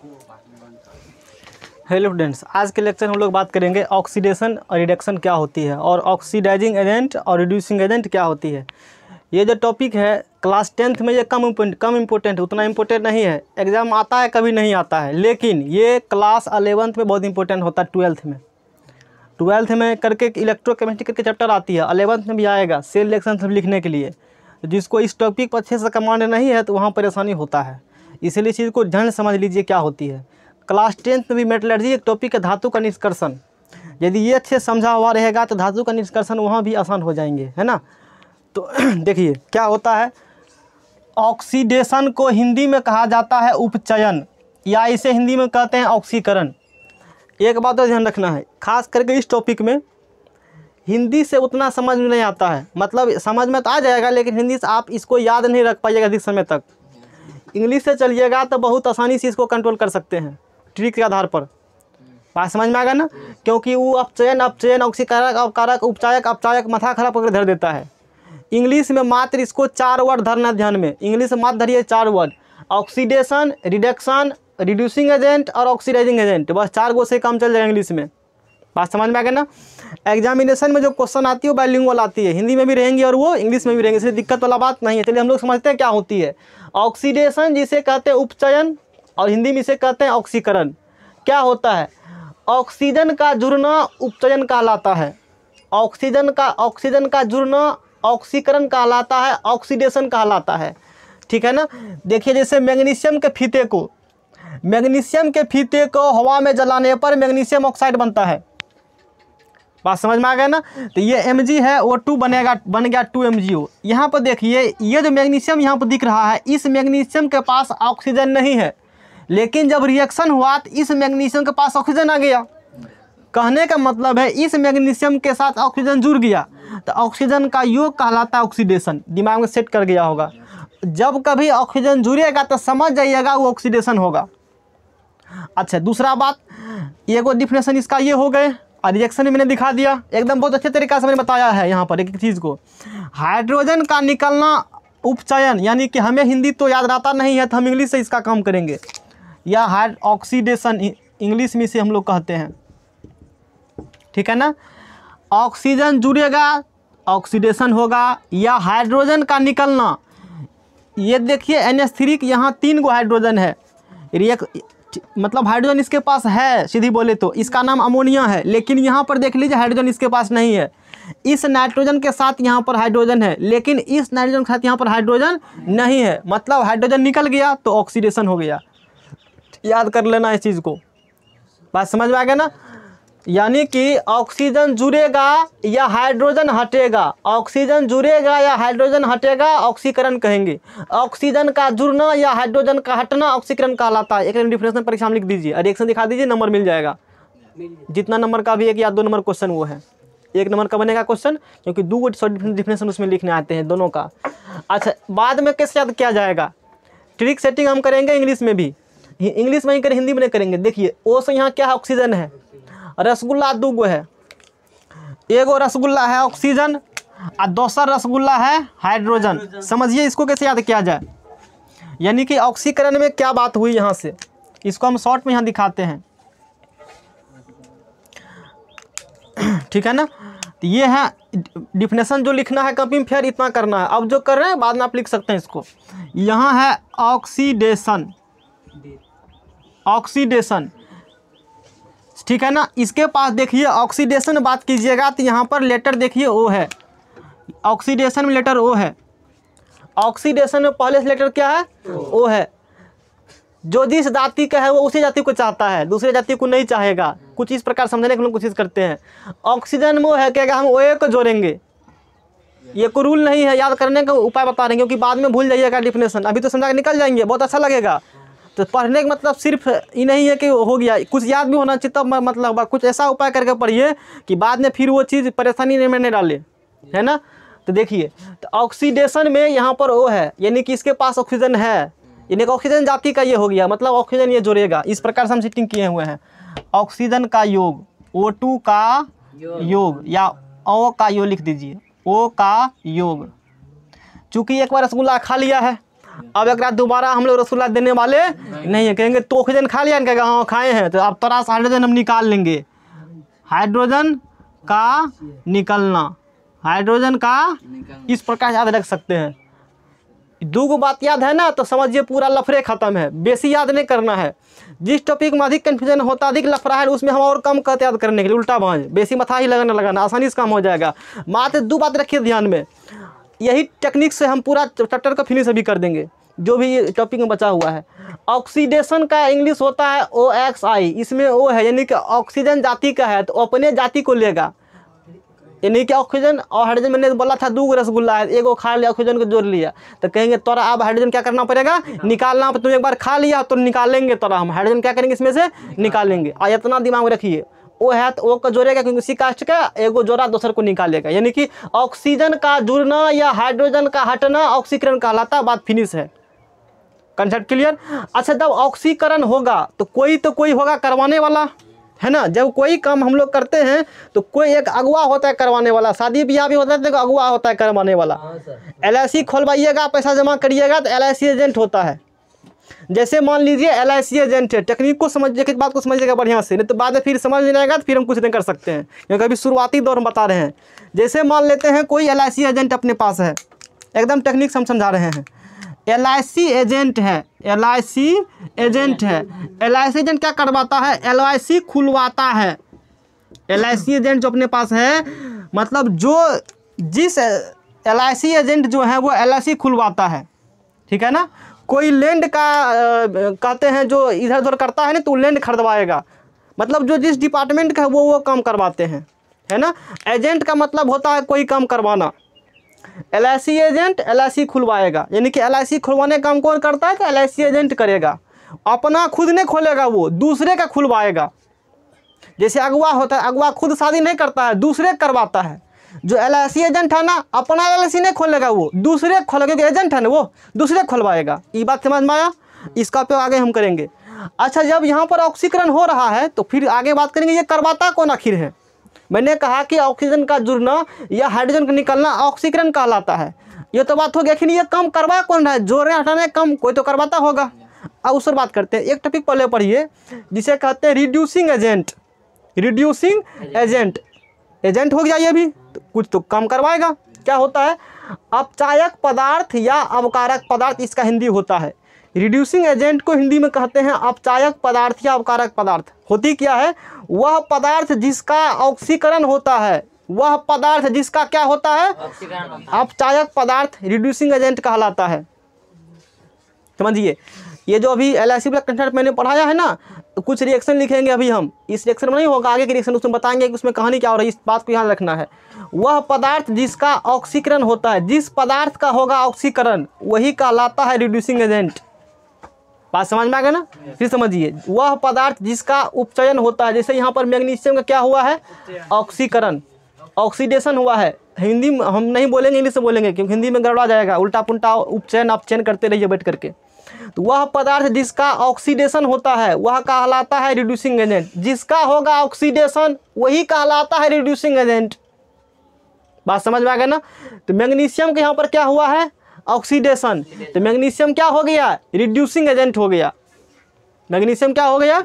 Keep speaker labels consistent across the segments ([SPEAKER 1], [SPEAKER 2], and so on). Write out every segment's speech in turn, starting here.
[SPEAKER 1] Hello friends, आज के lecture में हम लोग बात करेंगे ऑक्सीडेशन और रिडक्शन क्या होती है और ऑक्सीडाइजिंग एजेंट और रिड्यूसिंग एजेंट क्या होती है। ये जो टॉपिक है क्लास 10th में ये कम इम्पोर्टेंट है, उतना इम्पोर्टेंट नहीं है। एग्ज़ाम आता है कभी नहीं आता है, लेकिन ये क्लास 11th में बहुत इंपॉर्टेंट होता है। 12th में करके इलेक्ट्रोकेमिस्ट्री करके चैप्टर आती है, 11th में भी आएगा सेल रिएक्शन सब लिखने के लिए। जिसको इस टॉपिक पर अच्छे से कमांड नहीं है तो वहाँ परेशानी होता है, इसलिए इस चीज़ को ध्यान से समझ लीजिए क्या होती है। क्लास 10th में भी मेटलर्जी एक टॉपिक है, धातु का निष्कर्षण। यदि ये अच्छे समझा हुआ रहेगा तो धातु का निष्कर्षण वहाँ भी आसान हो जाएंगे, है ना। तो देखिए क्या होता है। ऑक्सीडेशन को हिंदी में कहा जाता है उपचयन, या इसे हिंदी में कहते हैं ऑक्सीकरण। एक बात तो ध्यान रखना है, खास करके इस टॉपिक में हिंदी से उतना समझ में नहीं आता है, मतलब समझ में तो आ जाएगा लेकिन हिंदी से आप इसको याद नहीं रख पाइएगा अधिक समय तक। इंग्लिश से चलिएगा तो बहुत आसानी से इसको कंट्रोल कर सकते हैं ट्रिक के आधार पर। बात समझ में आएगा ना, क्योंकि वो अपचयन ऑक्सीकारक अवकारक उपचायक अपचायक माथा खराब करके धर देता है। इंग्लिश में मात्र इसको 4 वर्ड धरना ध्यान में, इंग्लिश में मात्र धरिए 4 word, oxidation, reduction, reducing agent और ऑक्सीडाइजिंग एजेंट। बस 4 गो से काम चल जाएगा इंग्लिश में। बात समझ में आ गया ना। एग्जामिनेशन में जो क्वेश्चन आती है वो बाइलिंगुअल आती है, हिंदी में भी रहेंगी और वो इंग्लिश में भी रहेंगे, इसलिए दिक्कत वाला बात नहीं है। चलिए हम लोग समझते हैं क्या होती है ऑक्सीडेशन, जिसे कहते हैं उपचयन और हिंदी में इसे कहते हैं ऑक्सीकरण। क्या होता है, ऑक्सीजन का जुड़ना उपचयन कहलाता है, ऑक्सीजन का जुड़ना ऑक्सीकरण कहलाता है, ऑक्सीडेशन कहलाता है। ठीक है ना। देखिए जैसे मैग्नीशियम के फीते को हवा में जलाने पर मैग्नीशियम ऑक्साइड बनता है। बात समझ में आ गया ना। तो ये Mg है, O2 बन गया 2 MgO। यहाँ पर देखिए ये जो मैग्नीशियम यहाँ पर दिख रहा है, इस मैग्नीशियम के पास ऑक्सीजन नहीं है, लेकिन जब रिएक्शन हुआ तो इस मैग्नीशियम के पास ऑक्सीजन आ गया। कहने का मतलब है इस मैग्नीशियम के साथ ऑक्सीजन जुड़ गया तो ऑक्सीजन का योग कहलाता है ऑक्सीडेशन। दिमाग में सेट कर गया होगा, जब कभी ऑक्सीजन जुड़ेगा तो समझ जाइएगा वो ऑक्सीडेशन होगा। अच्छा दूसरा बात, ये को डिफिनेशन इसका ये हो गए और रिएक्शन मैंने दिखा दिया एकदम बहुत अच्छे तरीक़े से मैंने बताया है यहाँ पर एक चीज़ को। हाइड्रोजन का निकलना उपचयन, यानी कि हमें हिंदी तो याद रहता नहीं है तो हम इंग्लिश से इसका काम करेंगे, या ऑक्सीडेशन इंग्लिश में से हम लोग कहते हैं। ठीक है ना। ऑक्सीजन जुड़ेगा ऑक्सीडेशन होगा, या हाइड्रोजन का निकलना। ये देखिए NH3 यहाँ 3 गो हाइड्रोजन है, मतलब हाइड्रोजन इसके पास है, सीधी बोले तो इसका नाम अमोनिया है, लेकिन यहाँ पर देख लीजिए हाइड्रोजन इसके पास नहीं है। इस नाइट्रोजन के साथ यहाँ पर हाइड्रोजन है, लेकिन इस नाइट्रोजन के साथ यहाँ पर हाइड्रोजन नहीं है, मतलब हाइड्रोजन निकल गया तो ऑक्सीडेशन हो गया। याद कर लेना इस चीज़ को। बात समझ में आ गया ना। यानी कि ऑक्सीजन जुड़ेगा या हाइड्रोजन हटेगा, ऑक्सीजन जुड़ेगा या हाइड्रोजन हटेगा ऑक्सीकरण कहेंगे। ऑक्सीजन का जुड़ना या हाइड्रोजन का हटना ऑक्सीकरण कहलाता है। एक डिफिनेशन परीक्षा में लिख दीजिए, रिएक्शन दिखा दीजिए, नंबर मिल जाएगा। जितना नंबर का भी 1 या 2 नंबर क्वेश्चन वो है, 1 नंबर का बनेगा क्वेश्चन, क्योंकि 2 डिफिनेशन उसमें लिखने आते हैं दोनों का। अच्छा बाद में कैसे याद किया जाएगा, ट्रिक सेटिंग हम करेंगे इंग्लिश में भी, इंग्लिश में ही करें हिंदी में नहीं करेंगे। देखिए ओ से यहाँ क्या है, ऑक्सीजन है, रसगुल्ला 2 गो है, एगो रसगुल्ला है ऑक्सीजन और दूसरा रसगुल्ला है हाइड्रोजन। समझिए इसको कैसे याद किया जाए, यानी कि ऑक्सीकरण में क्या बात हुई यहाँ से, इसको हम शॉर्ट में यहाँ दिखाते हैं। ठीक है ना। तो ये है डिफिनेशन जो लिखना है कॉपी में, फिर इतना करना है। अब जो कर रहे हैं बाद में आप लिख सकते हैं इसको। यहाँ है ऑक्सीडेशन, ठीक है ना। इसके पास देखिए ऑक्सीडेशन में बात कीजिएगा तो यहाँ पर लेटर देखिए O है, ऑक्सीडेशन में लेटर O है। ऑक्सीडेशन में पहले से लेटर क्या है, O है। जो जिस जाति का है वो उसी जाति को चाहता है, दूसरे जाति को नहीं चाहेगा। कुछ इस प्रकार समझने की हम कोशिश करते हैं। ऑक्सीजन में वो है क्या, हम OA को जोड़ेंगे, ये कोई रूल नहीं है, याद करने का उपाय बता रहे हैं, क्योंकि बाद में भूल जाइएगा डिफिनेशन, अभी तो समझा के निकल जाएंगे, बहुत अच्छा लगेगा। तो पढ़ने का मतलब सिर्फ ये नहीं है कि हो गया, कुछ याद भी होना चाहिए, तब मतलब कुछ ऐसा उपाय करके पढ़िए कि बाद में फिर वो चीज़ परेशानी में नहीं डाले, है ना। तो देखिए तो ऑक्सीडेशन में यहाँ पर O है, यानी कि इसके पास ऑक्सीजन है, यानी कि ऑक्सीजन जाति का ये हो गया, मतलब ऑक्सीजन ये जोड़ेगा। इस प्रकार से हम सेटिंग किए हुए हैं। ऑक्सीजन का योग O2 का योग, या O का योग लिख दीजिए, O का योग। चूँकि एक बार रसगुल्ला खा लिया है अब एक रात दोबारा हम लोग रसगुल्ला देने वाले नहीं है। कहेंगे तो ऑक्सीजन खा लिया, कहेगा हाँ खाए हैं, तो अब थोड़ा सा हाइड्रोजन हम निकाल लेंगे, हाइड्रोजन का निकलना, हाइड्रोजन का, इस प्रकार याद रख सकते हैं। दो गो बात याद है ना तो समझिए पूरा लफड़े खत्म है, बेसी याद नहीं करना है। जिस टॉपिक में अधिक कन्फ्यूजन होता, अधिक लफड़ा है, उसमें हम और कम कहते याद करने के लिए, उल्टा भांज, बेसी मथा ही लगाना आसानी से काम हो जाएगा। मात्र दो बात रखिए ध्यान में, यही टेक्निक से हम पूरा चैप्टर का फिनिश अभी कर देंगे जो भी टॉपिक में बचा हुआ है। ऑक्सीडेशन का इंग्लिश होता है OXI, इसमें O है यानी कि ऑक्सीजन जाति का है तो अपने जाति को लेगा, यानी कि ऑक्सीजन और हाइड्रोजन, मैंने बोला था दो रसगुल्ला है, एगो खा लिया ऑक्सीजन को जोड़ लिया, तो कहेंगे तोरा अब हाइड्रोजन क्या करना पड़ेगा, निकालना। तुम एक बार खा लिया तो निकालेंगे, तोरा हम हाइड्रोजन क्या करेंगे इसमें से निकालेंगे। और इतना दिमाग में रखिए, ओ है तो ओ को जोड़ेगा क्योंकि उसी कास्ट का, एगो जोड़ा दूसर को निकालेगा, यानी कि ऑक्सीजन का जुड़ना या हाइड्रोजन का हटना ऑक्सीकरण कहलाता है। बात फिनिश है, कंसेप्ट क्लियर। अच्छा, जब ऑक्सीकरण होगा तो कोई होगा करवाने वाला, है ना। जब कोई काम हम लोग करते हैं तो कोई एक अगुआ होता है करवाने वाला, शादी ब्याह भी होता है तो अगुआ होता है करवाने वाला। LIC खोलवाइएगा, पैसा जमा करिएगा तो LIC एजेंट होता है। जैसे मान लीजिए LIC एजेंट है, टेक्निक को समझिए, एक बात को समझिएगा बढ़िया से, नहीं तो बाद में फिर समझ नहीं आएगा तो फिर हम कुछ नहीं कर सकते हैं, क्योंकि अभी शुरुआती दौर में बता रहे हैं। जैसे मान लेते हैं कोई LIC एजेंट अपने पास है, एकदम टेक्निक हम समझा रहे हैं। LIC एजेंट है, LIC एजेंट है, LIC एजेंट क्या करवाता है, LIC खुलवाता है। LIC एजेंट जो अपने पास है, मतलब जो जिस LIC एजेंट जो है वो LIC खुलवाता है, ठीक है ना। कोई लैंड का कहते हैं जो इधर उधर करता है ना, तो लैंड खरीदवाएगा, मतलब जो जिस डिपार्टमेंट का है वो काम करवाते हैं, है ना। एजेंट का मतलब होता है कोई काम करवाना। LIC एजेंट LIC खुलवाएगा, यानी कि LIC खुलवाने का काम कौन करता है, तो LIC एजेंट करेगा। अपना खुद नहीं खोलेगा, वो दूसरे का खुलवाएगा। जैसे अगुआ होता है, अगुआ खुद शादी नहीं करता है, दूसरे करवाता है। जो LIC एजेंट है ना, अपना LIC नहीं खोलेगा, वो दूसरे खोलेगा, क्योंकि एजेंट है ना, वो दूसरे खुलवाएगा। ये बात समझ में आया, इसका उपयोग आगे हम करेंगे। अच्छा, जब यहाँ पर ऑक्सीकरण हो रहा है तो फिर आगे बात करेंगे ये करवाता कौन आखिर है। मैंने कहा कि ऑक्सीजन का जुड़ना या हाइड्रोजन का निकलना ऑक्सीकरण कहलाता है। ये तो बात हो गया, ये काम करवा कौन रहा है, जोड़ने हटाने कम कोई तो करवाता होगा। अब उस पर बात करते हैं। एक टॉपिक पहले पढ़िए जिसे कहते हैं reducing agent. Reducing agent, agent हो गया ये भी, तो कुछ तो काम करवाएगा। क्या होता है, अपचायक पदार्थ या अवकारक पदार्थ, इसका हिंदी होता है। रिड्यूसिंग एजेंट को हिंदी में कहते हैं अपचायक पदार्थ या अवकारक पदार्थ। होती क्या है, वह पदार्थ जिसका ऑक्सीकरण होता है, वह पदार्थ जिसका क्या होता है, अपचायक पदार्थ रिड्यूसिंग एजेंट कहलाता है। समझिए, ये जो अभी LIC वाला कंसेप्ट मैंने पढ़ाया है ना, तो कुछ रिएक्शन लिखेंगे अभी हम, इस रिएक्शन में नहीं होगा, आगे के रिएक्शन उसमें बताएंगे कि उसमें कहानी क्या हो रही है। इस बात को ध्यान रखना है, वह पदार्थ जिसका ऑक्सीकरण होता है, जिस पदार्थ का होगा ऑक्सीकरण वही कहलाता है रिड्यूसिंग एजेंट। बात समझ में आ गया ना। फिर समझिए, वह पदार्थ जिसका उपचयन होता है, जैसे यहाँ पर मैग्नीशियम का क्या हुआ है, ऑक्सीकरण, ऑक्सीडेशन हुआ है। हिंदी में हम नहीं बोलेंगे, इंग्लिश में बोलेंगे, क्योंकि हिंदी में गड़बड़ा जाएगा, उल्टा पुल्टा उपचयन अपचयन करते रहिए बैठ करके। तो वह पदार्थ जिसका ऑक्सीडेशन होता है वह कहलाता है रिड्यूसिंग एजेंट। जिसका होगा ऑक्सीडेशन वही कहलाता है रिड्यूसिंग एजेंट। बात समझ में आ गया ना। तो मैग्नीशियम के यहाँ पर क्या हुआ है, ऑक्सीडेशन, तो मैग्नीशियम क्या हो गया, रिड्यूसिंग एजेंट हो गया। मैग्नीशियम क्या हो गया,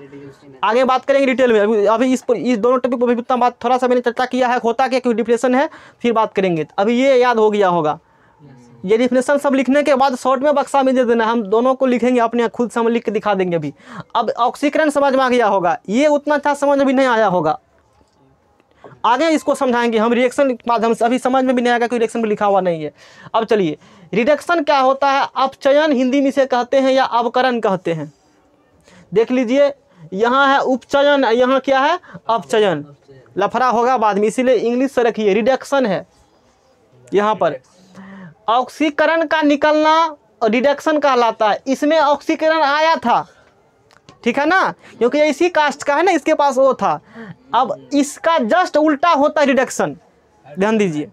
[SPEAKER 1] आगे बात करेंगे डिटेल में। अभी इस दोनों टॉपिक पर उतना बात थोड़ा सा मैंने चर्चा किया है, होता क्या, क्यों डिप्रेशन है, फिर बात करेंगे। अभी ये याद हो गया होगा। ये डिफिनेशन सब लिखने के बाद शॉर्ट में बक्सा में दे देना, हम दोनों को लिखेंगे अपने खुद से, हम लिख के दिखा देंगे अभी। अब ऑक्सीकरण समझ में आ गया होगा, ये उतना अच्छा समझ अभी नहीं आया होगा, आगे इसको समझाएंगे हम। रिएक्शन के माध्यम से अभी समझ में भी नहीं आएगा, कोई रिएक्शन में लिखा हुआ नहीं है। अब चलिए, रिडक्शन क्या होता है, अपचयन हिंदी में से कहते हैं या अवकरण कहते हैं। देख लीजिए, यहाँ है उपचयन, यहाँ क्या है, अपचयन। लफड़ा होगा बाद में, इसीलिए इंग्लिश से रखिए। रिडक्शन है यहाँ पर, ऑक्सीकरण का निकलना रिडक्शन कहलाता है। इसमें ऑक्सीकरण आया था, ठीक है ना, क्योंकि इसी कास्ट का है ना, इसके पास वो था। अब इसका जस्ट उल्टा होता है रिडक्शन। ध्यान दीजिए,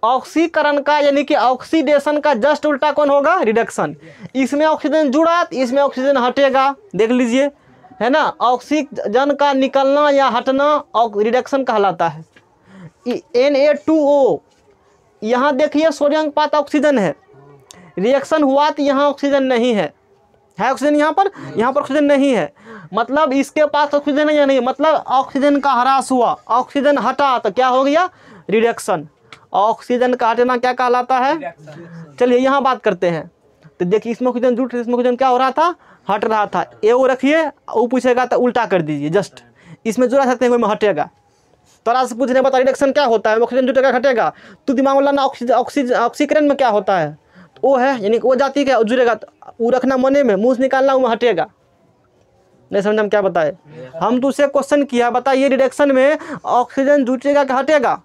[SPEAKER 1] ऑक्सीकरण का यानी कि ऑक्सीडेशन का जस्ट उल्टा कौन होगा, रिडक्शन। इसमें ऑक्सीजन जुड़ा, इसमें ऑक्सीजन हटेगा। देख लीजिए, है ना, ऑक्सीजन का निकलना या हटना रिडक्शन कहलाता है। Na2O, यहाँ देखिए सोडियम के पास ऑक्सीजन है, रिएक्शन हुआ तो यहाँ ऑक्सीजन नहीं है, ऑक्सीजन यहाँ पर ऑक्सीजन नहीं है, मतलब इसके पास ऑक्सीजन है या नहीं, मतलब ऑक्सीजन का ह्रास हुआ, ऑक्सीजन हटा तो क्या हो गया, रिडक्शन। ऑक्सीजन का हटना क्या कहलाता है। चलिए यहाँ बात करते हैं, तो देखिए इसमें ऑक्सीजन जुट, इसमें ऑक्सीजन क्या हो रहा था, हट रहा था। ए वो रखिए, वो पूछेगा तो उल्टा कर दीजिए, जस्ट इसमें जुड़ा सकते हैं, में हटेगा। तो से पूछने बता रिडक्शन क्या होता है, ऑक्सीजन जुटेगा घटेगा, तो दिमाग में लाना ऑक्सीकरण में क्या होता है, तो वो है, यानी वो जाती क्या जुड़ेगा, वो रखना मने में, मुँह से निकालना वो हटेगा। नहीं समझ हम क्या बताए, हम तो उससे क्वेश्चन किया, बताइए रिडक्शन में ऑक्सीजन जुटेगा कि हटेगा।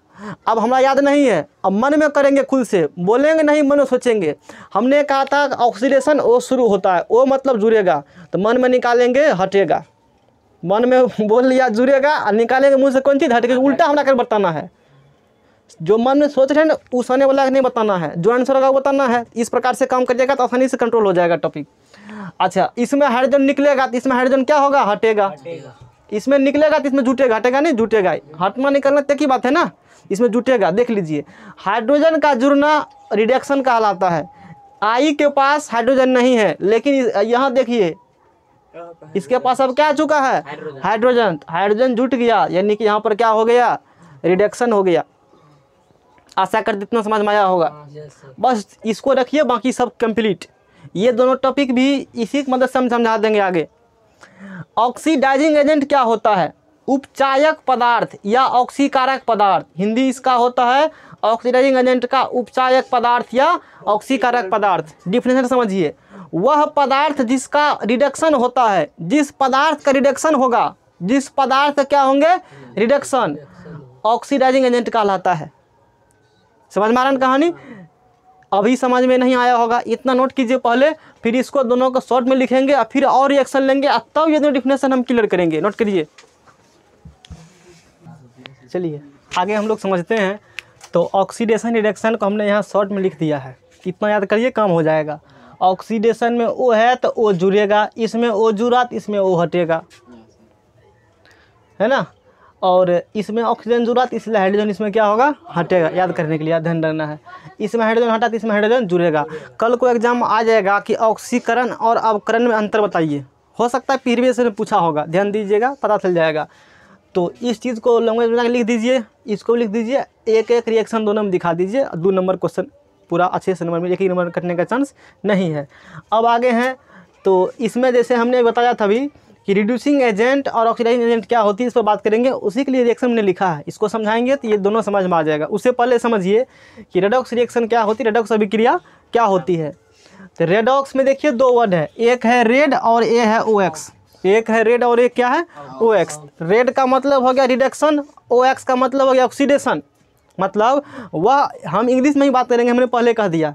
[SPEAKER 1] अब हमारा याद नहीं है, अब मन में करेंगे, खुद से बोलेंगे नहीं, मन में सोचेंगे। हमने कहा था ऑक्सीडेशन ओ शुरू होता है, ओ मतलब जुड़ेगा, तो मन में निकालेंगे हटेगा, मन में बोल लिया जुड़ेगा और निकालेंगे मुंह से कौन चीज़ हटेगा, उल्टा हमरा कर बताना है। जो मन में सोच रहे हैं ना उस आने वाला नहीं बताना है, जो आंसर होगा वो बताना है। इस प्रकार से काम करिएगा तो आसानी से कंट्रोल हो जाएगा टॉपिक। अच्छा, इसमें हाइड्रोजन निकलेगा तो इसमें हाइड्रोजन क्या होगा, हटेगा। इसमें निकलेगा तो इसमें जुटेगा, हटेगा नहीं, जुटेगा। हटना निकलना तक की बात है ना, इसमें जुटेगा। देख लीजिए, हाइड्रोजन का जुड़ना रिडक्शन कहलाता है। आई के पास हाइड्रोजन नहीं है, लेकिन यहाँ देखिए इसके पास अब क्या आ चुका है, हाइड्रोजन। हाइड्रोजन जुट गया, यानी कि यहाँ पर क्या हो गया, रिडक्शन हो गया। आशा करते इतना समझ में आया होगा। बस इसको रखिए, बाकी सब कंप्लीट। ये दोनों टॉपिक भी इसी की मदद से हम समझा देंगे आगे। ऑक्सीडाइजिंग एजेंट क्या होता है, उपचायक पदार्थ या ऑक्सीकारक पदार्थ। हिंदी इसका होता है ऑक्सीडाइजिंग एजेंट का उपचायक पदार्थ या ऑक्सीकारक पदार्थ। डिफिनेशन समझिए, वह पदार्थ जिसका रिडक्शन होता है, जिस पदार्थ का रिडक्शन होगा, जिस पदार्थ क्या होंगे रिडक्शन, ऑक्सीडाइजिंग एजेंट कहलाता है। समझ में आ रहा है कहानी। अभी समझ में नहीं आया होगा, इतना नोट कीजिए पहले, फिर इसको दोनों को शॉर्ट में लिखेंगे और फिर और रिएक्शन लेंगे, तब ये दोनों डिफिनेशन हम क्लियर करेंगे। नोट करिए। चलिए आगे हम लोग समझते हैं। तो ऑक्सीडेशन रिडक्शन को हमने यहाँ शॉर्ट में लिख दिया है, इतना याद करिए काम हो जाएगा। ऑक्सीडेशन में ओ है तो ओ जुड़ेगा, इसमें ओ जुड़ा तो इसमें ओ हटेगा, है ना। और इसमें ऑक्सीजन जुड़ा तो इसलिए हाइड्रोजन इसमें क्या होगा, हटेगा। याद करने के लिए ध्यान रखना है, इसमें हाइड्रोजन हटा तो इसमें हाइड्रोजन जुड़ेगा। कल को एग्जाम आ जाएगा कि ऑक्सीकरण और अवकरण में अंतर बताइए, हो सकता है प्रीवियस में पूछा होगा, ध्यान दीजिएगा, पता चल जाएगा। तो इस चीज़ को लैंग्वेज में लिख दीजिए, इसको लिख दीजिए, एक एक रिएक्शन दोनों में दिखा दीजिए। 2 नंबर क्वेश्चन पूरा अच्छे से नंबर में, एक ही नंबर कटने का चांस नहीं है। अब आगे हैं, तो इसमें जैसे हमने बताया था अभी कि रिड्यूसिंग एजेंट और ऑक्सीडाइजिंग एजेंट क्या होती है, इस पर बात करेंगे। उसी के लिए रिएक्शन हमने लिखा है, इसको समझाएंगे तो ये दोनों समझ में आ जाएगा। उससे पहले समझिए कि रेडॉक्स रिएक्शन क्या होती है, रेडॉक्स अभिक्रिया क्या होती है। तो रेडॉक्स में देखिए 2 वर्ड है, एक है रेड और एक है OX। एक है रेड और एक क्या है OX। रेड का मतलब हो गया रिडक्शन, OX का मतलब हो गया ऑक्सीडेशन। मतलब वह हम इंग्लिश में ही बात करेंगे, हमने पहले कह दिया।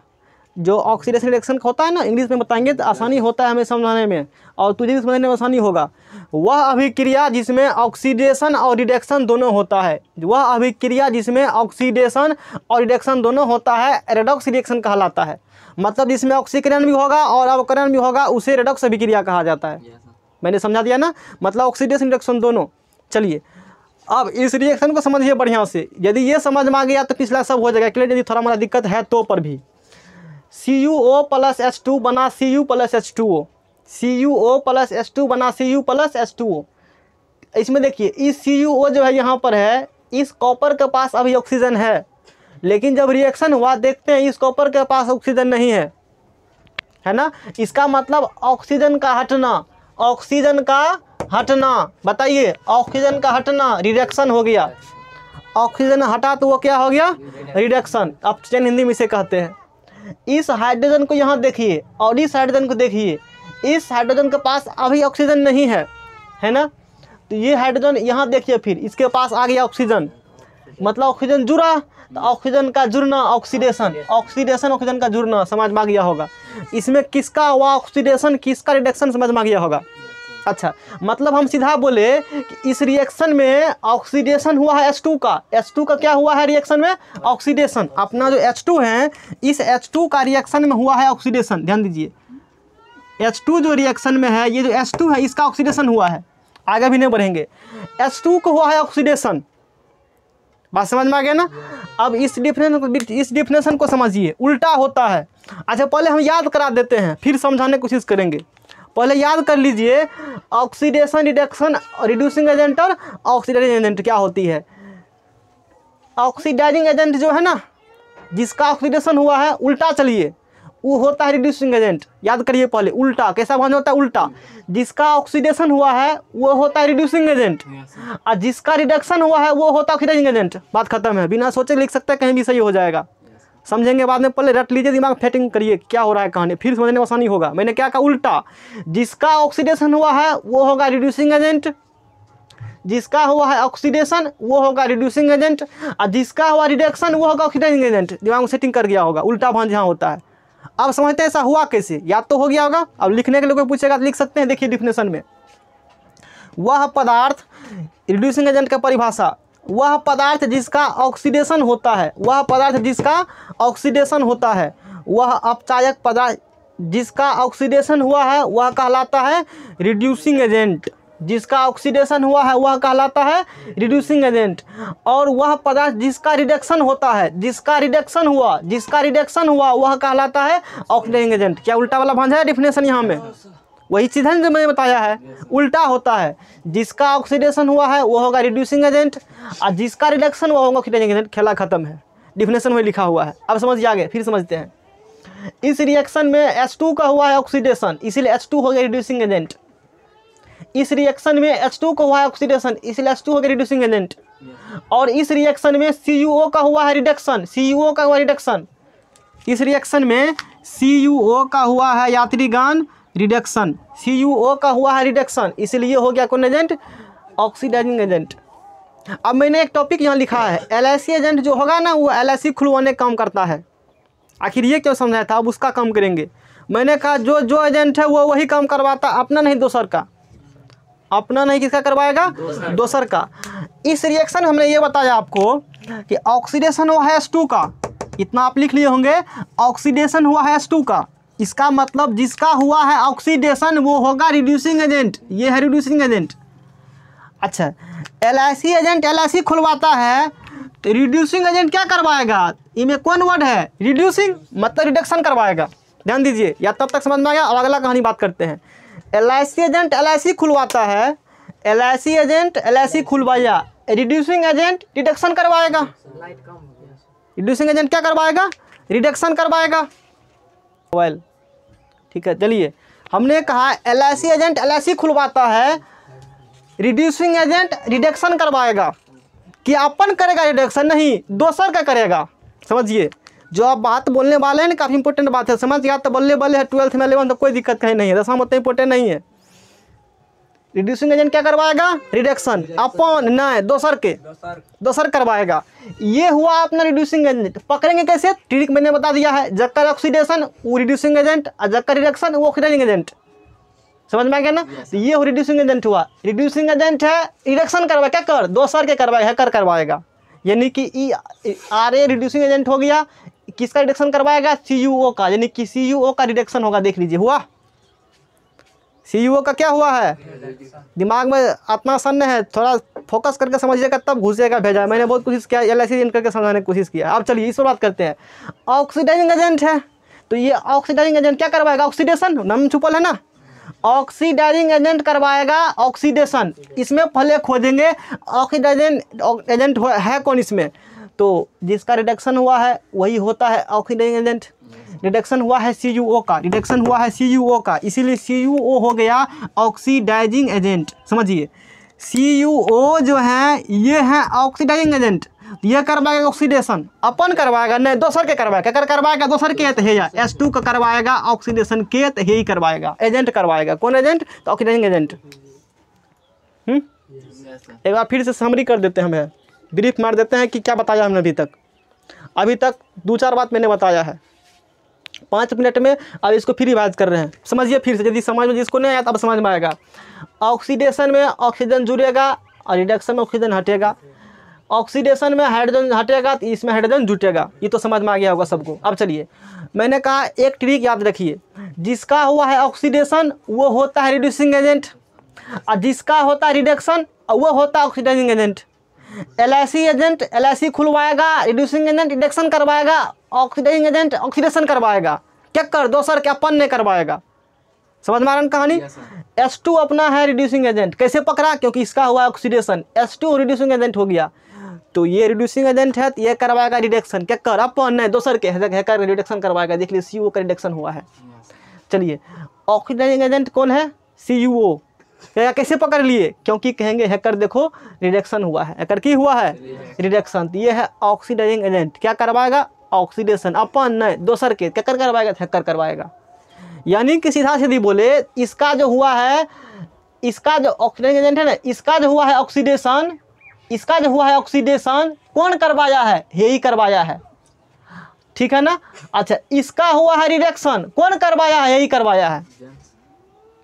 [SPEAKER 1] जो ऑक्सीडेशन रिडक्शन होता है ना, इंग्लिश में बताएंगे तो आसानी होता है हमें समझाने में, और तुझे समझने में आसानी होगा। वह अभिक्रिया जिसमें ऑक्सीडेशन और रिडक्शन दोनों होता है, वह अभिक्रिया जिसमें ऑक्सीडेशन और रिडक्शन दोनों होता है, रेडॉक्स रिएक्शन कहलाता है। मतलब जिसमें ऑक्सीकरण भी होगा और अवकरण भी होगा, उसे रेडॉक्स अभिक्रिया कहा जाता है। मैंने समझा दिया ना, मतलब ऑक्सीडेशन रिडक्शन दोनों। चलिए अब इस रिएक्शन को समझिए बढ़िया से। यदि ये समझ में आ गया तो पिछला सब हो जाएगा क्लियर। यदि थोड़ा हमारा दिक्कत है तो पर भी CuO + H2 बना Cu + H2O, CuO + H2 बना Cu + H2O। इसमें देखिए इस CuO जो है यहाँ पर है, इस कॉपर के पास अभी ऑक्सीजन है, लेकिन जब रिएक्शन हुआ देखते हैं इस कॉपर के पास ऑक्सीजन नहीं है ना। इसका मतलब ऑक्सीजन का हटना, ऑक्सीजन का हटना। बताइए, ऑक्सीजन का हटना रिडक्शन हो गया। ऑक्सीजन हटा तो वो क्या हो गया, रिडक्शन। ऑक्सीजन हिंदी में इसे कहते हैं। इस हाइड्रोजन को यहाँ देखिए और इस हाइड्रोजन को देखिए, इस हाइड्रोजन के पास अभी ऑक्सीजन नहीं है ना। तो ये हाइड्रोजन यहाँ देखिए, फिर इसके पास आ गया ऑक्सीजन, मतलब ऑक्सीजन जुड़ा तो ऑक्सीजन का जुड़ना ऑक्सीडेशन, ऑक्सीडेशन ऑक्सीजन का जुड़ना, समझ में आ गया होगा। इसमें किसका हुआ ऑक्सीडेशन, किसका रिडक्शन, समझ में आ गया होगा। अच्छा, मतलब हम सीधा बोले कि इस रिएक्शन में ऑक्सीडेशन हुआ है H2 का। H2 का क्या हुआ है रिएक्शन में, ऑक्सीडेशन। अपना जो H2 है, इस H2 का रिएक्शन में हुआ है ऑक्सीडेशन। ध्यान दीजिए, H2 जो रिएक्शन में है, ये जो H2 है इसका ऑक्सीडेशन हुआ है। आगे भी नहीं बढ़ेंगे, H2 को हुआ है ऑक्सीडेशन, बात समझ में आ गया ना। अब इस डिफिनेशन को समझिए, उल्टा होता है। अच्छा पहले हम याद करा देते हैं, फिर समझाने की कोशिश करेंगे। पहले याद कर लीजिए ऑक्सीडेशन, रिडक्शन, रिड्यूसिंग एजेंट और ऑक्सीडाइजिंग एजेंट क्या होती है। ऑक्सीडाइजिंग एजेंट जो है ना, जिसका ऑक्सीडेशन हुआ है, उल्टा चलिए, वो होता है रिड्यूसिंग एजेंट। याद करिए पहले, उल्टा कैसा बन होता है, उल्टा। जिसका ऑक्सीडेशन हुआ है वो होता है रिड्यूसिंग एजेंट, और जिसका रिडक्शन हुआ है वो होता है ऑक्सीडाइजिंग एजेंट। बात खत्म है, बिना सोचे लिख सकते हैं, कहीं भी सही हो जाएगा। समझेंगे बाद में, पहले रट लीजिए, दिमाग फेटिंग करिए क्या हो रहा है कहानी, फिर समझने में आसानी होगा। मैंने क्या कहा, उल्टा। जिसका ऑक्सीडेशन हुआ है वो होगा रिड्यूसिंग एजेंट, जिसका हुआ है ऑक्सीडेशन वो होगा रिड्यूसिंग एजेंट, और जिसका हुआ रिडक्शन वो होगा ऑक्सीडाइजिंग एजेंट। दिमाग में सेटिंग कर गया होगा, उल्टा भांज यहाँ होता है। अब समझते हैं ऐसा हुआ कैसे, याद तो हो गया होगा। अब लिखने के लिए कोई पूछेगा तो लिख सकते हैं, देखिए डिफिनेशन में, वह पदार्थ, रिड्यूसिंग एजेंट का परिभाषा, वह पदार्थ जिसका ऑक्सीडेशन होता है, वह पदार्थ जिसका ऑक्सीडेशन होता है, वह अपचायक पदार्थ, जिसका ऑक्सीडेशन हुआ है वह कहलाता है रिड्यूसिंग एजेंट। जिसका ऑक्सीडेशन हुआ है वह कहलाता है रिड्यूसिंग एजेंट। और वह पदार्थ जिसका रिडक्शन होता है, जिसका रिडक्शन हुआ वह कहलाता है ऑक्सीडाइजिंग एजेंट। क्या उल्टा वाला भांजा है डिफिनेशन यहाँ में? वही चीज़ है जो मैंने बताया है, उल्टा होता है। जिसका ऑक्सीडेशन हुआ है वो होगा रिड्यूसिंग एजेंट, और जिसका रिडक्शन हुआ होगा ऑक्सीडाइजिंग एजेंट। खेला खत्म है, डिफिनेशन में लिखा हुआ है। अब समझिए आगे, फिर समझते हैं। इस रिएक्शन में H2 का हुआ है ऑक्सीडेशन, इसीलिए H2 हो गया रिड्यूसिंग एजेंट। इस रिएक्शन में H2 का हुआ है ऑक्सीडेशन, इसलिए H2 हो गया रिड्यूसिंग एजेंट। और इस रिएक्शन में CuO का हुआ है रिडक्शन, CuO का हुआ रिडक्शन। इस रिएक्शन में CuO का हुआ है यात्रीगण रिडक्शन, CuO का हुआ है रिडक्शन, इसलिए हो गया कौन एजेंट? Oxidising agent. अब मैंने एक टॉपिक यहाँ लिखा है, LIC एजेंट जो होगा ना वो LIC खुलवाने का काम करता है। आखिर ये क्यों समझाया था, अब उसका काम करेंगे। मैंने कहा जो एजेंट है वो वही काम करवाता, अपना नहीं दोसर का। अपना नहीं किसका करवाएगा? दोसर का। इस रिएक्शन में हमने ये बताया आपको कि ऑक्सीडेशन हुआ है H2 का, इतना आप लिख लिए होंगे, ऑक्सीडेशन हुआ है H2 का। इसका मतलब जिसका हुआ है ऑक्सीडेशन वो होगा रिड्यूसिंग एजेंट, ये है रिड्यूसिंग एजेंट। अच्छा LIC एजेंट LIC खुलवाता है, तो रिड्यूसिंग एजेंट क्या करवाएगा? इनमें कौन वर्ड है? रिड्यूसिंग, मतलब रिडक्शन करवाएगा। ध्यान दीजिए, या तब तक समझ में आ गया? अब अगला कहानी बात करते हैं। LIC एजेंट LIC खुलवाता है, LIC एजेंट LIC खुलवाया, रिड्यूसिंग एजेंट रिडक्शन करवाएगा। रिड्यूसिंग एजेंट क्या करवाएगा? रिडक्शन करवाएगा। वेल ठीक है, चलिए हमने कहा LIC एजेंट LIC खुलवाता है, रिड्यूसिंग एजेंट रिडक्शन करवाएगा। कि अपन करेगा रिडक्शन? नहीं, दोसर का करेगा। समझिए, जो आप बात बोलने वाले हैं ना, काफ़ी इंपॉर्टेंट बात है, समझ गया? तो बल्ले बल्ले है 12th में 11th तो कोई दिक्कत कहीं नहीं है, 10वां उतना इंपॉर्टेंट नहीं है। रिड्यूसिंग एजेंट क्या करवाएगा? रिडक्शन। अपन नहीं, दोसर करवाएगा। ये हुआ अपना रिड्यूसिंग एजेंट। पकड़ेंगे कैसे? ट्रिक मैंने बता दिया है, जक्कर ऑक्सीडेशन वो रिड्यूसिंग एजेंट, और जक्कर रिडक्शन वो ऑक्सीडाइजिंग एजेंट। समझ में आ गया ना? तो ये हो रिड्यूसिंग एजेंट हुआ। रिड्यूसिंग एजेंट है, रिडक्शन करवाएगा, क्या कर? दोसर के करवाएगा, कर करवाएगा। यानी कि RA रिड्यूसिंग एजेंट हो गया, किसका रिडक्शन करवाएगा? CuO का, यानी कि CuO का रिडक्शन होगा। देख लीजिए, हुआ CuO का क्या हुआ है? दिमाग में आत्मा सन्न है, थोड़ा फोकस करके समझिएगा तब घुसेगा भेजा। मैंने बहुत कोशिश किया, LIC एजेंट करके समझाने की कोशिश किया। अब चलिए इस पर बात करते हैं। ऑक्सीडाइजिंग एजेंट है, तो ये ऑक्सीडाइजिंग एजेंट क्या करवाएगा? ऑक्सीडेशन, नाम छुपल है ना। ऑक्सीडाइजिंग एजेंट करवाएगा ऑक्सीडेशन। इसमें पहले खोजेंगे ऑक्सीडाइजिंग एजेंट है कौन इसमें, तो जिसका रिडक्शन हुआ है वही होता है ऑक्सीडाइजिंग एजेंट। रिडक्शन हुआ है CuO का, रिडक्शन हुआ है CuO का, इसीलिए CuO हो गया ऑक्सीडाइजिंग एजेंट। समझिए, CuO जो है ये है ऑक्सीडाइजिंग एजेंट, ये करवाएगा ऑक्सीडेशन। अपन करवाएगा नहीं, दोसर के करवाएगा। क्या करवाएगा? दोसर के है या H2 का करवाएगा ऑक्सीडेशन के, तो ही करवाएगा, एजेंट करवाएगा। कौन एजेंट? तो ऑक्सीडाइजिंग एजेंट। एक बार फिर से समरी कर देते हैं, हमें ब्रीफ मार देते हैं कि क्या बताया हमने अभी तक 2-4 बात मैंने बताया है 5 मिनट में। अब इसको फिर रिवाइज कर रहे हैं, समझिए फिर से, यदि समझ में जिसको नहीं आया तब समझ में आएगा। ऑक्सीडेशन में ऑक्सीजन जुड़ेगा और रिडक्शन में ऑक्सीजन हटेगा। ऑक्सीडेशन में हाइड्रोजन हटेगा तो इसमें हाइड्रोजन जुटेगा। ये तो समझ में आ गया होगा सबको। अब चलिए, मैंने कहा एक ट्रिक याद रखिए, जिसका हुआ है ऑक्सीडेशन वो होता है रिड्यूसिंग एजेंट, और जिसका होता है रिडक्शन वो होता है oxidising agent. LIC agent LIC खुलवाएगा, रिड्यूसिंग एजेंट रिडक्शन करवाएगा, ऑक्सीडाइजिंग एजेंट ऑक्सीडेशन करवाएगा, क्या कर दोसर के अपन ने करवाएगा। समझ में आ रहा है कहानी। H2 अपना है रिड्यूसिंग एजेंट, कैसे पकड़ा, क्योंकि इसका हुआ ऑक्सीडेशन, H2 रिड्यूसिंग एजेंट हो गया, तो ये रिड्यूसिंग एजेंट है तो ये करवाएगा रिडक्शन, क्या कर अपन नहीं दोसर के हैकर रिडक्शन करवाएगा। देख लीजिए CuO का रिडक्शन हुआ है। चलिए ऑक्सीडाइजिंग एजेंट कौन है, CuO, कैसे पकड़ लिए, क्योंकि कहेंगे हैकर देखो रिडक्शन हुआ है, हैकर की हुआ है रिडक्शन, तो ये है ऑक्सीडाइजिंग एजेंट, क्या करवाएगा ऑक्सीडेशन, अपन नहीं दोसर के क्या करवाएगा, हैकर करवाएगा। यानी कि सीधा सीधी बोले इसका जो हुआ है, इसका जो ऑक्सीडाइजिंग एजेंट है ना, इसका जो हुआ है ऑक्सीडेशन, इसका जो हुआ है ऑक्सीडेशन कौन करवाया है, यही करवाया है, ठीक है ना। अच्छा इसका हुआ है रिडक्शन, कौन करवाया है, यही करवाया है।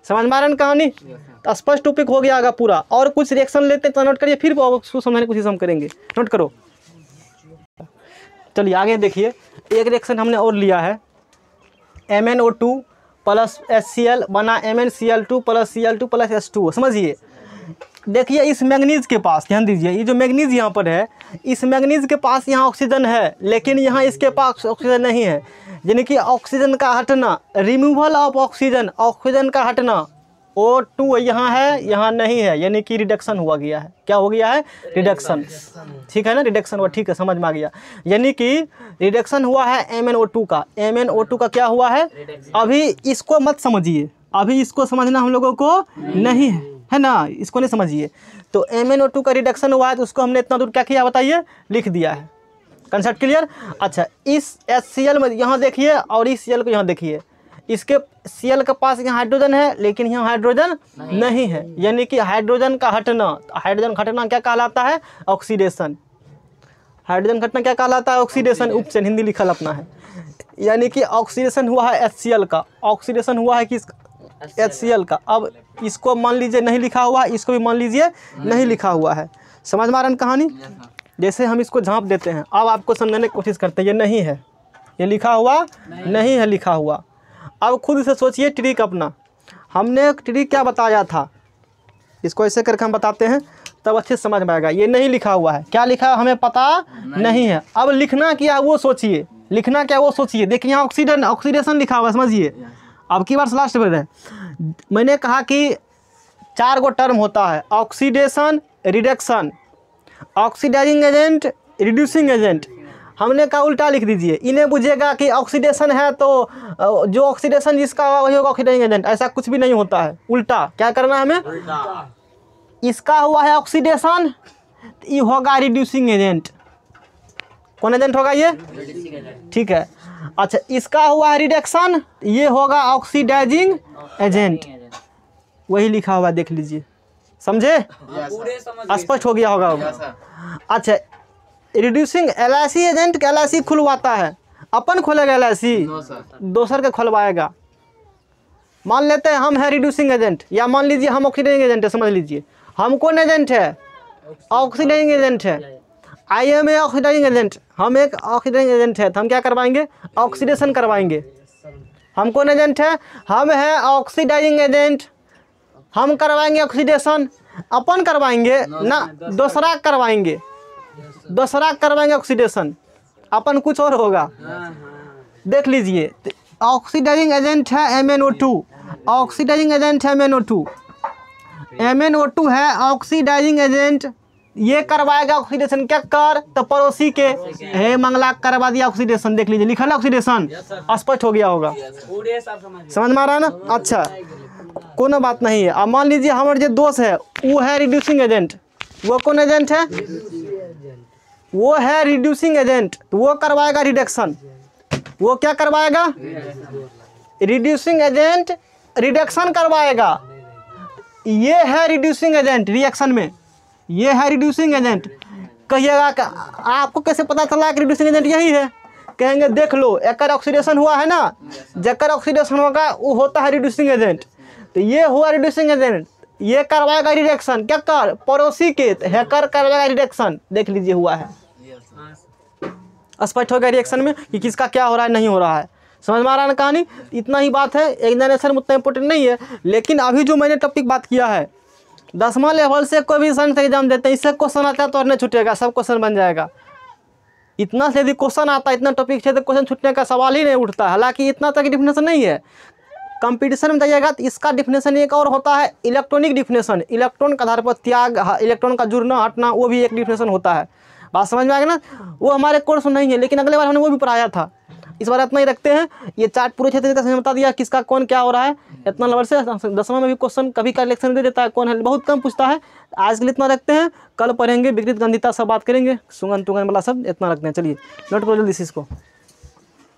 [SPEAKER 1] समझ में आ रहा है कहानी, तो स्पष्ट टॉपिक हो गया आगा पूरा। और कुछ रिएक्शन लेते हैं तो नोट करिए, फिर उसको समझने की कोशिश हम करेंगे, नोट करो। चलिए आगे देखिए, एक रिएक्शन हमने और लिया है, MnO2 प्लस HCl बना MnCl2 plus Cl2 plus H2O। समझिए देखिए इस मैंगनीज के पास, ध्यान दीजिए, ये जो मैंगनीज यहाँ पर है, इस मैंगनीज के पास यहाँ ऑक्सीजन है, लेकिन यहाँ इसके पास ऑक्सीजन नहीं है, यानी कि ऑक्सीजन का हटना, रिमूवल ऑफ ऑक्सीजन, ऑक्सीजन का हटना। O2 यहाँ है, यहाँ नहीं है, यानी कि रिडक्शन हुआ गया है, क्या हो गया है रिडक्शन, ठीक है ना, रिडक्शन हुआ, ठीक है समझ में आ गया। यानी कि रिडक्शन हुआ है MnO2 का, MnO2 का क्या हुआ है, अभी इसको मत समझिए, अभी इसको समझना हम लोगों को नहीं है ना, इसको नहीं समझिए। तो MnO2 का रिडक्शन हुआ है, तो उसको हमने इतना दूर क्या किया बताइए, लिख दिया है, कंसेप्ट क्लियर। अच्छा इस HCl में यहाँ देखिए और इस Cl को यहाँ देखिए, इसके Cl के पास यहाँ हाइड्रोजन है, लेकिन यहाँ हाइड्रोजन नहीं है, यानी कि हाइड्रोजन का हटना, हाइड्रोजन घटना क्या कहलाता है, ऑक्सीडेशन। हाइड्रोजन घटना क्या कहलाता है, ऑक्सीडेशन, उपचयन हिंदी लिखल अपना है। यानी कि ऑक्सीडेशन हुआ है HCl का, ऑक्सीडेशन हुआ है किस HCl का। अब इसको मान लीजिए नहीं लिखा हुआ है, इसको भी मान लीजिए नहीं लिखा हुआ है। समझ में आ रहा है कहानी। जैसे हम इसको झाँप देते हैं, अब आपको समझने की कोशिश करते हैं, ये नहीं है, ये लिखा हुआ नहीं है लिखा हुआ। अब खुद से सोचिए ट्रिक अपना, हमने ट्रिक क्या बताया था, इसको ऐसे करके हम बताते हैं तब अच्छे से समझ में आएगा। ये नहीं लिखा हुआ है, क्या लिखा है हमें पता नहीं है। अब लिखना क्या वो सोचिए, लिखना क्या वो सोचिए। देखिए यहाँ ऑक्सीडेशन लिखा हुआ है, समझिए। अब की बार लास्ट में है, मैंने कहा कि 4 गो टर्म होता है, oxidation, reduction, oxidizing agent, reducing agent. हमने कहा उल्टा लिख दीजिए, इन्हें बुझेगा कि ऑक्सीडेशन है तो जो ऑक्सीडेशन जिसका वही होगा ऑक्सीडाइजिंग एजेंट, ऐसा कुछ भी नहीं होता है। उल्टा क्या करना है हमें, इसका हुआ है ऑक्सीडेशन, ये होगा रिड्यूसिंग एजेंट। कौन एजेंट होगा ये, ठीक है। अच्छा इसका हुआ है रिडक्शन, ये होगा ऑक्सीडाइजिंग एजेंट, वही लिखा हुआ देख लीजिए, समझे, स्पष्ट हो गया होगा। अच्छा रिड्यूसिंग LIC एजेंट, LIC खुलवाता है, अपन खोलेगा LIC, दोसर के खुलवाएगा। मान लेते हैं हम है रिड्यूसिंग एजेंट, या मान लीजिए हम ऑक्सीडाइजिंग एजेंट है, समझ लीजिए हम कौन एजेंट है, ऑक्सीडाइजिंग एजेंट है। I am a oxidizing agent, हम एक ऑक्सीडाइजिंग एजेंट है, तो हम क्या करवाएंगे, ऑक्सीडेशन करवाएंगे। हम कौन एजेंट है, हम है ऑक्सीडाइजिंग एजेंट, हम करवाएंगे ऑक्सीडेशन, अपन करवाएंगे ना, दूसरा करवाएंगे, दूसरा करवाएंगे ऑक्सीडेशन, अपन कुछ और होगा। देख लीजिए ऑक्सीडाइजिंग एजेंट है MnO2, ऑक्सीडाइजिंग एजेंट है MnO2, MnO2 है ऑक्सीडाइजिंग एजेंट, ये करवाएगा ऑक्सीडेशन, क्या कर, तो पड़ोसी के हे मंगला करवा दिया ऑक्सीडेशन। देख लीजिए लिखा है ऑक्सीडेशन, स्पष्ट हो गया होगा, समझ में आ रहा है ना। अच्छा कोनो बात नहीं है। अब मान लीजिए हमारे जो दोस्त है वो है रिड्यूसिंग एजेंट, वो कौन एजेंट है, वो है रिड्यूसिंग एजेंट, तो वो करवाएगा रिडक्शन। वो क्या करवाएगा, रिड्यूसिंग एजेंट रिडक्शन करवाएगा। ये है रिड्यूसिंग एजेंट रिएक्शन में, ये है रिड्यूसिंग एजेंट। कहिएगा कि आपको कैसे पता चला कि रिड्यूसिंग एजेंट यही है, कहेंगे देख लो एकर ऑक्सीडेशन हुआ है ना, जकर ऑक्सीडेशन होगा वो होता है रिड्यूसिंग एजेंट। तो ये हुआ रिड्यूसिंग एजेंट, ये करवाएगा रिडक्शन, क्या कर, पड़ोसी के हैकर करवाएगा रिडक्शन। देख लीजिए हुआ है, स्पष्ट हो गया रिएक्शन में कि किसका क्या हो रहा है नहीं हो रहा है। समझ में आ रहा है ना कहानी। इतना ही बात है, एग्जामिनेशन में उतना इंपॉर्टेंट नहीं है, लेकिन अभी जो मैंने टॉपिक बात किया है 10वां लेवल से कोई भी संट एग्जाम देते हैं, इससे क्वेश्चन आता है तो और नहीं छूटेगा, सब क्वेश्चन बन जाएगा। इतना से यदि क्वेश्चन आता है, इतना टॉपिक से तो क्वेश्चन छूटने का सवाल ही नहीं उठता। हालांकि इतना तक डिफिनेशन नहीं है, कंपटीशन में जाइएगा तो इसका डिफिनेशन एक और होता है, इलेक्ट्रॉनिक डिफिनेशन। इलेक्ट्रॉन के आधार पर त्याग, इलेक्ट्रॉन का जुड़ना हटना, वो भी एक डिफिनेशन होता है। बात समझ में आ गया ना। वो हमारे कोर्स में नहीं है, लेकिन अगले बार हमने वो भी पढ़ाया था। इस बार इतना ही रखते हैं। ये चार्ट पूरे क्षेत्र से बता दिया किसका कौन क्या हो रहा है। इतना लेवल से 10वां में भी क्वेश्चन कभी कलेक्शन दे देता है, कौन है बहुत कम पूछता है। आज के लिए इतना रखते हैं, कल पढ़ेंगे विकृत गंधिता सब बात करेंगे, सुगन तुगन वाला सब। इतना रखते हैं, चलिए नोट करो जल्दी से इसको।